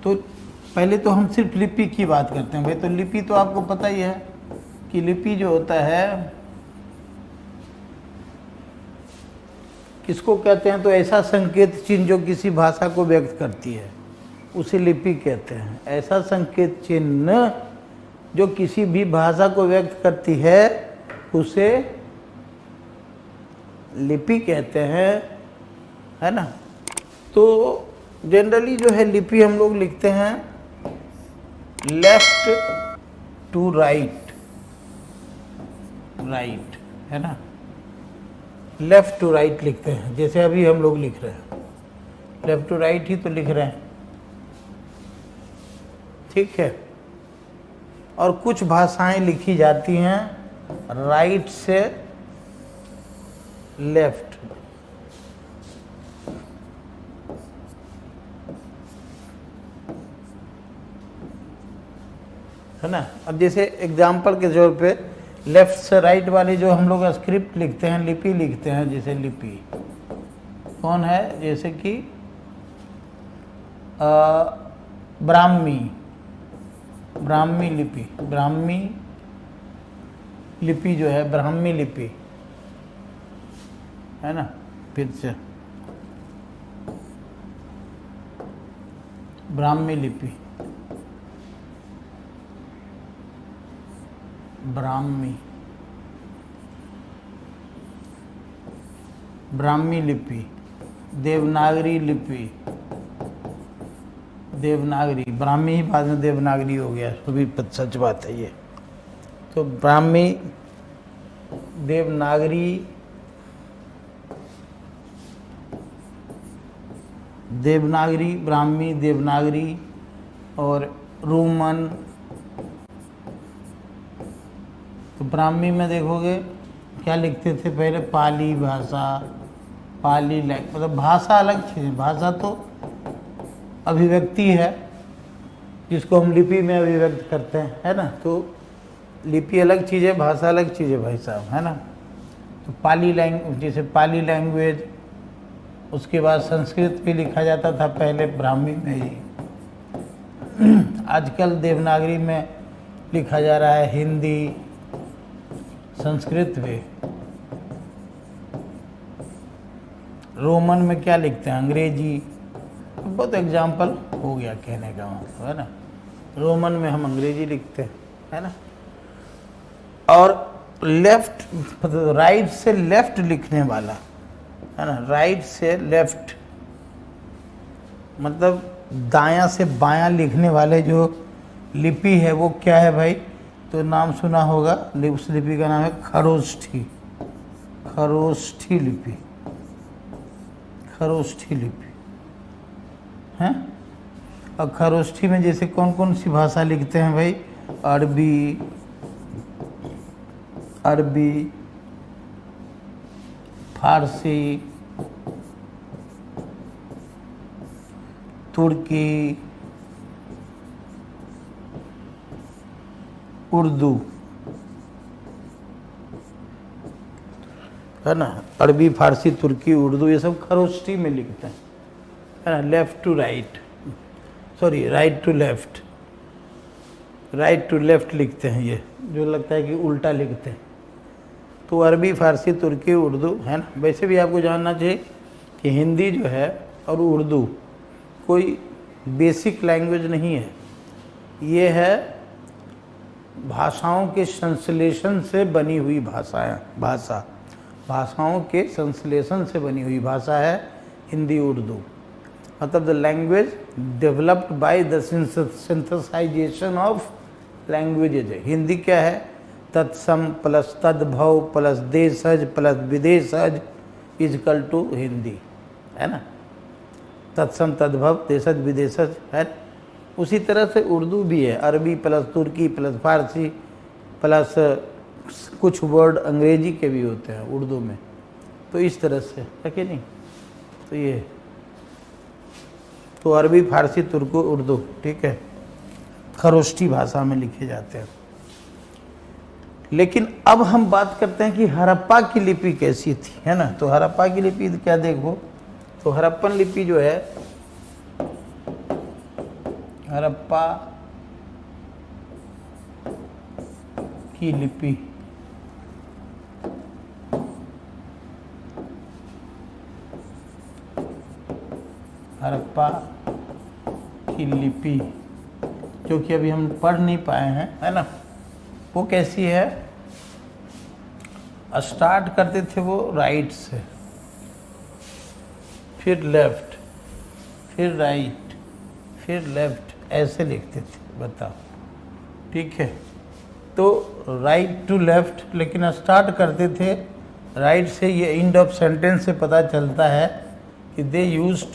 तो पहले तो हम सिर्फ लिपि की बात करते हैं भाई। तो लिपि तो आपको पता ही है कि लिपि जो होता है किसको कहते हैं, तो ऐसा संकेत चिन्ह जो किसी भाषा को व्यक्त करती है उसे लिपि कहते हैं। ऐसा संकेत चिन्ह जो किसी भी भाषा को व्यक्त करती है उसे लिपि कहते हैं, है ना। तो जनरली जो है लिपि हम लोग लिखते हैं लेफ्ट टू राइट, राइट, है ना, लेफ्ट टू राइट लिखते हैं। जैसे अभी हम लोग लिख रहे हैं लेफ्ट टू राइट ही तो लिख रहे हैं, ठीक है। और कुछ भाषाएं लिखी जाती हैं राइट से लेफ्ट, है ना। अब जैसे एग्जाम्पल के तौर पे लेफ्ट से राइट वाली जो हम लोग स्क्रिप्ट लिखते हैं, लिपि लिखते हैं, जैसे लिपि कौन है, जैसे कि ब्राह्मी, ब्राह्मी लिपि, ब्राह्मी लिपि जो है ब्राह्मी लिपि, है ना। फिर से ब्राह्मी लिपि, ब्राह्मी, ब्राह्मी लिपि, देवनागरी लिपि, देवनागरी, ब्राह्मी ही बाद में देवनागरी हो गया, तो भी सच बात है ये। तो ब्राह्मी, देवनागरी, देवनागरी, ब्राह्मी, देवनागरी और रोमन। तो ब्राह्मी में देखोगे क्या लिखते थे पहले, पाली भाषा, पाली मतलब भाषा अलग चीज़ है। भाषा तो अभिव्यक्ति है जिसको हम लिपि में अभिव्यक्त करते हैं, है ना। तो लिपि अलग चीज़ है, भाषा अलग चीज़ है भाई साहब, है ना। तो पाली लैंग्वेज, जैसे पाली लैंग्वेज, उसके बाद संस्कृत भी लिखा जाता था पहले ब्राह्मी में ही। आजकल देवनागरी में लिखा जा रहा है, हिंदी, संस्कृत में। रोमन में क्या लिखते हैं, अंग्रेजी। बहुत एग्जाम्पल हो गया कहने का मतलब, है ना। रोमन में हम अंग्रेजी लिखते हैं, है ना। और लेफ्ट मतलब राइट से लेफ्ट लिखने वाला, है ना, राइट से लेफ्ट मतलब दायां से बायां लिखने वाले जो लिपि है वो क्या है भाई, तो नाम सुना होगा, उस लिपि का नाम है खरोष्ठी, खरोष्ठी लिपि, खरोष्ठी लिपि है। और खरोष्ठी में जैसे कौन कौन सी भाषा लिखते हैं भाई, अरबी, अरबी, फारसी, तुर्की, उर्दू, है ना। अरबी, फारसी, तुर्की, उर्दू, ये सब खरोष्ठी में लिखते हैं, है ना। Left to right, sorry right to left, right to left लिखते हैं। ये जो लगता है कि उल्टा लिखते हैं। तो अरबी, फारसी, तुर्की, उर्दू, है ना। वैसे भी आपको जानना चाहिए कि हिंदी जो है और उर्दू कोई बेसिक लैंग्वेज नहीं है, ये है भाषाओं के संश्लेषण से बनी हुई भाषाएं, भाषाओं के संश्लेषण से बनी हुई भाषा है हिंदी उर्दू। मतलब the language developed by the synthesization of languages है। हिंदी क्या है, तत्सम प्लस तद्भव प्लस देशज प्लस विदेशज इजकल टू हिंदी, है ना। तत्सम तद्भव देशज विदेशज है। उसी तरह से उर्दू भी है, अरबी प्लस तुर्की प्लस फारसी प्लस कुछ वर्ड अंग्रेजी के भी होते हैं उर्दू में। तो इस तरह से है कि नहीं। तो ये तो अरबी, फारसी, तुर्को, उर्दू, ठीक है, खरोष्ठी भाषा में लिखे जाते हैं। लेकिन अब हम बात करते हैं कि हड़प्पा की लिपि कैसी थी, है ना। तो हड़प्पा की लिपि क्या देखो, तो हड़प्पन लिपि जो है हड़प्पा की लिपि। हड़प्पा की लिपि जो कि अभी हम पढ़ नहीं पाए हैं, है ना, वो कैसी है? स्टार्ट करते थे वो राइट से, फिर लेफ्ट, फिर राइट, फिर लेफ्ट, ऐसे लिखते थे। बताओ, ठीक है? तो राइट टू लेफ्ट, लेकिन स्टार्ट करते थे राइट से। ये एंड ऑफ सेंटेंस से पता चलता है कि they used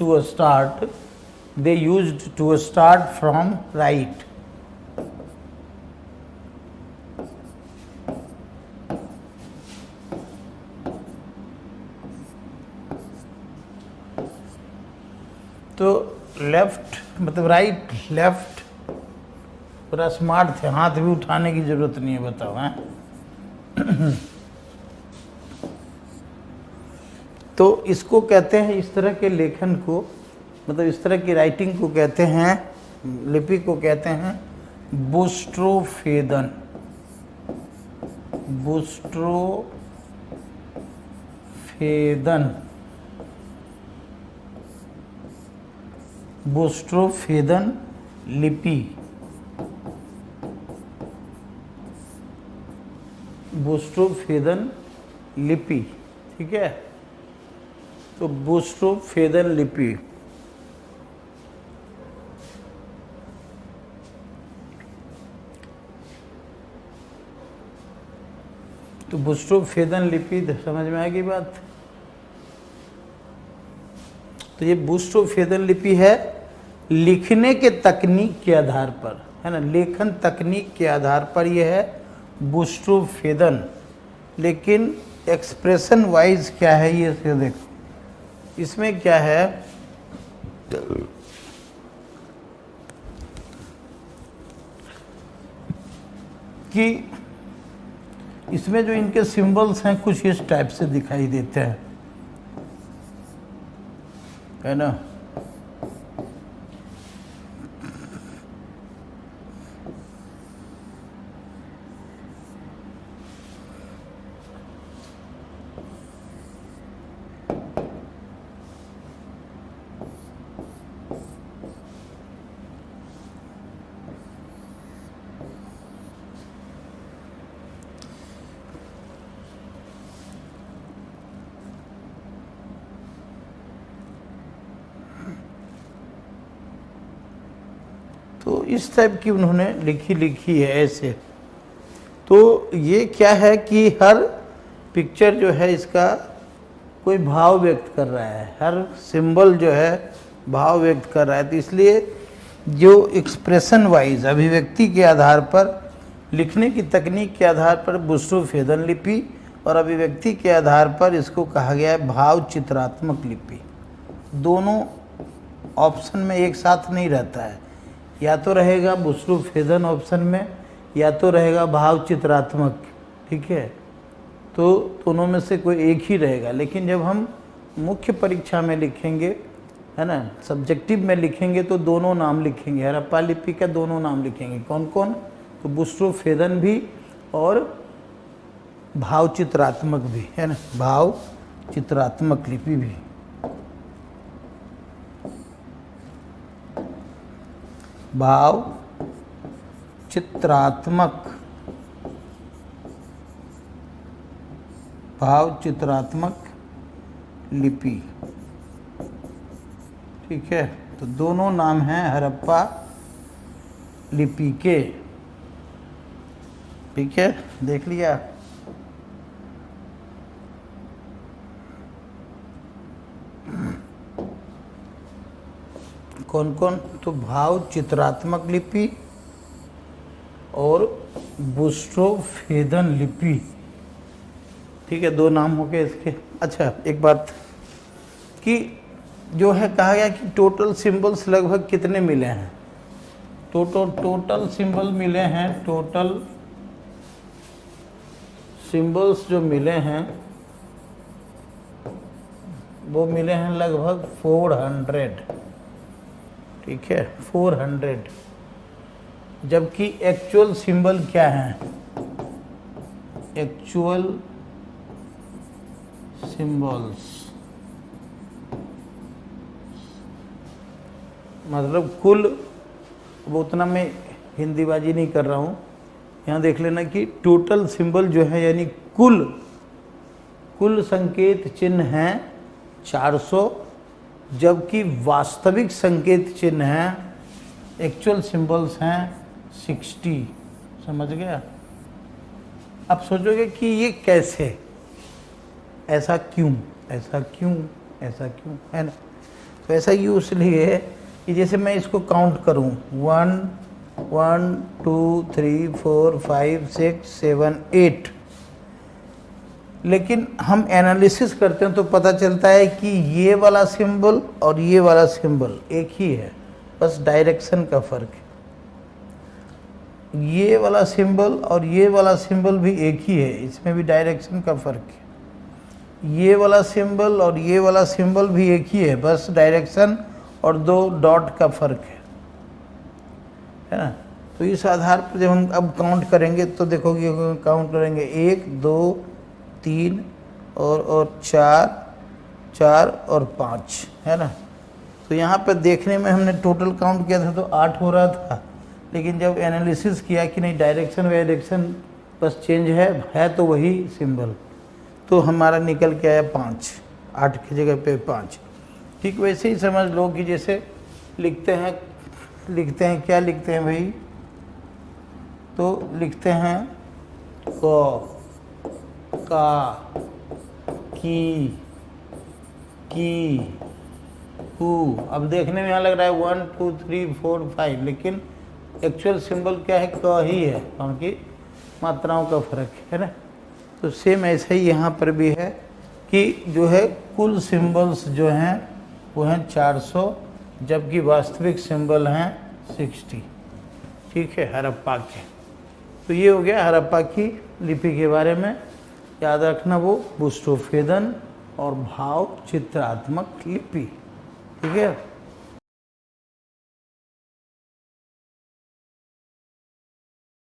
to start from right. तो लेफ्ट मतलब राइट, लेफ्ट, पूरा स्मार्ट थे, हाथ भी उठाने की जरूरत नहीं है। बताओ, हैं? तो इसको कहते हैं, इस तरह के लेखन को, मतलब इस तरह की राइटिंग को कहते हैं, लिपि को कहते हैं बुस्ट्रोफेदन। बुस्ट्रोफेदन लिपि। बुस्ट्रोफेदन लिपि, ठीक है? तो बुस्ट्रोफेदन लिपि तो बुस्ट्रोफेदन लिपि समझ में आएगी बात? तो ये बुस्ट्रोफेदन लिपि है लिखने के तकनीक के आधार पर, है ना, लेखन तकनीक के आधार पर यह है बुस्ट्रोफेदन। लेकिन एक्सप्रेशन वाइज क्या है ये देखो, इसमें क्या है कि इसमें जो इनके सिंबल्स हैं कुछ इस टाइप से दिखाई देते हैं, है ना। तो इस टाइप की उन्होंने लिखी है ऐसे। तो ये क्या है कि हर पिक्चर जो है इसका कोई भाव व्यक्त कर रहा है, हर सिंबल जो है भाव व्यक्त कर रहा है। तो इसलिए जो एक्सप्रेशन वाइज अभिव्यक्ति के आधार पर, लिखने की तकनीक के आधार पर बुस्ट्रोफेदन लिपि, और अभिव्यक्ति के आधार पर इसको कहा गया है भाव चित्रात्मक लिपि। दोनों ऑप्शन में एक साथ नहीं रहता है, या तो रहेगा बुस्ट्रोफेदन ऑप्शन में, या तो रहेगा भाव चित्रात्मक, ठीक है? तो दोनों में से कोई एक ही रहेगा। लेकिन जब हम मुख्य परीक्षा में लिखेंगे, है ना, सब्जेक्टिव में लिखेंगे, तो दोनों नाम लिखेंगे, हड़प्पा लिपि का दोनों नाम लिखेंगे। कौन कौन? तो बुस्ट्रोफेदन भी और भाव चित्रात्मक भी, है ना, भाव चित्रात्मक लिपि भी। भाव चित्रात्मक, भाव चित्रात्मक लिपि, ठीक है? तो दोनों नाम हैं हड़प्पा लिपि के, ठीक है? देख लिया। कौन कौन? तो भाव चित्रात्मक लिपि और बुस्ट्रोफेदन लिपि, ठीक है? दो नाम हो गए इसके। अच्छा, एक बात कि जो है कहा गया कि टोटल सिंबल्स लगभग कितने मिले हैं? टोटल सिंबल मिले हैं, टोटल सिंबल्स जो मिले हैं वो मिले हैं लगभग 400। ठीक है 400, जबकि एक्चुअल सिंबल क्या है, एक्चुअल सिंबल्स मतलब कुल, वो उतना मैं हिंदीबाजी नहीं कर रहा हूँ, यहाँ देख लेना कि टोटल सिंबल जो है यानी कुल संकेत चिन्ह हैं 400, जबकि वास्तविक संकेत चिन्ह हैं, एक्चुअल सिंबल्स हैं 60। समझ गया? अब सोचोगे कि ये कैसे, ऐसा क्यों, ऐसा क्यों, ऐसा क्यों, है ना? तो ऐसा क्यों इसलिए है कि जैसे मैं इसको काउंट करूं 1 1 2 3 4 5 6 7 8, लेकिन हम एनालिसिस करते हैं तो पता चलता है कि ये वाला सिंबल और ये वाला सिंबल एक ही है, बस डायरेक्शन का फर्क है। ये वाला सिंबल और ये वाला सिंबल भी एक ही है, इसमें भी डायरेक्शन का फर्क है। ये वाला सिंबल और ये वाला सिंबल भी एक ही है, बस डायरेक्शन और 2 डॉट का फर्क है ना? तो इस आधार पर जब हम अब काउंट करेंगे तो देखोगे, काउंट करेंगे 1 2 3 और 4 और 5, है ना? तो यहाँ पर देखने में हमने टोटल काउंट किया था तो 8 हो रहा था, लेकिन जब एनालिसिस किया कि नहीं डायरेक्शन वायरेक्शन बस चेंज है तो वही सिंबल, तो हमारा निकल के आया 5, 8 की जगह पे 5। ठीक वैसे ही समझ लो कि जैसे लिखते हैं क्या लिखते हैं भाई, तो लिखते हैं क, का, की, कु। अब देखने में यहाँ लग रहा है 1 2 3 4 5, लेकिन एक्चुअल सिंबल क्या है, क ही है, क्योंकि मात्राओं का फर्क है ना? तो सेम ऐसा ही यहाँ पर भी है कि जो है कुल सिंबल्स जो हैं वो हैं 400, जबकि वास्तविक सिंबल हैं 60। ठीक है, हड़प्पा के। तो ये हो गया हड़प्पा की लिपि के बारे में। याद रखना वो बुस्टोफेदन और भाव चित्रात्मक लिपि। ठीक है।